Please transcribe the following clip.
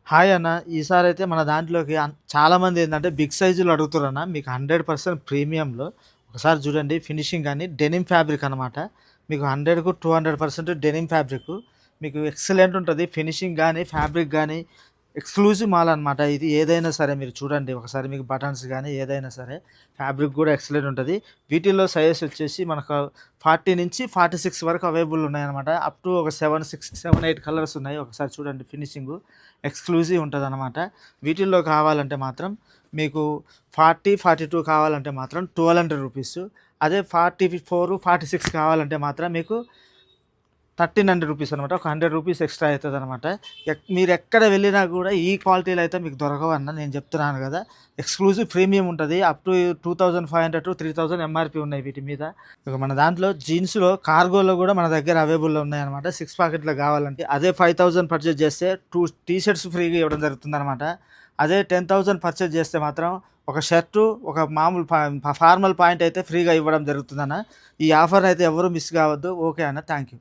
Hi అన్న. ఈసారైతే మన దాంట్లోకి చాలామంది ఏందంటే బిగ్ సైజులు అడుగుతుర్రన్న. మీకు 100% ప్రీమియంలో ఒకసారి చూడండి ఫినిషింగ్ గాని డెనిమ్ ఫ్యాబ్రిక్ అనమాట. మీకు 100కు 200% డెనిమ్ ఫ్యాబ్రికు. మీకు ఎక్సలెంట్ ఉంటది. ఫినిషింగ్ గాని, ఫ్యాబ్రిక్ గాని ఎక్స్‌క్లూజివ్ మాల్ అనమాట. ఇది ఏదైనా సరే మీరు చూడండి ఒకసారి మీకు బటన్స్ గాని ఏదైనా సరే ఫ్యాబ్రిక్ గూడా ఎక్సలెంట్ ఉంటది. వీటిల్లో సైజెస్ వచ్చేసి మనకు 40-46 వరకు అవైలబుల్ ఉన్నాయన్నమాట. అప్ టు ఒక 7, 8 కలర్స్ ఉన్నాయి. ఒకసారి చూడండి ఫినిషింగు ఎక్స్‌క్లూజివ్ ఉంటదనమాట. వీటిల్లో కావాలంటే మాత్రం మీకు 40, 42 కావాలంటే మాత్రం రూ. 1200. అదే 44, 46 కావాలంటే మాత్రం మీకు రూ. 1300 అనమాట. ఒక రూ. 100 ఎక్స్‌ట్రా అయితదనమాట. మీరెక్కడ వెళ్ళినా గూడా ఈ క్వాలిటీలో అయితే మీకు దొరకవన్న నేను చెప్తున్నాను గదా! ఎక్స్‌క్లూజివ్ ప్రీమియం ఉంటది. అప్ టు 2500-3000 ఎంఆర్‌పీ ఉన్నాయి వీటి మీద. ఇక మన దాంట్లో జీన్స్‌లో కార్గోలో గూడా మన దగ్గర అవైలబుల్‌లో ఉన్నాయన్నమాట. 6 పాకెట్‌లో గావాలంటే. అదే 5000 పర్చేజ్ చేస్తే 2 టీ షర్ట్స్ ఫ్రీగా ఇవ్వడం జరుగుతుందనమాట. అదే 10,000 పర్చేజ్ చేస్తే మాత్రం ఒక షర్టు, ఒక మామూలు ఫార్మల్ పాయింట్ అయితే ఫ్రీగా ఇవ్వడం జరుగుతుందన్న. ఈ ఆఫర్‌నయితే ఎవరు మిస్ కావద్దు. ఓకే అన్న. Thank you.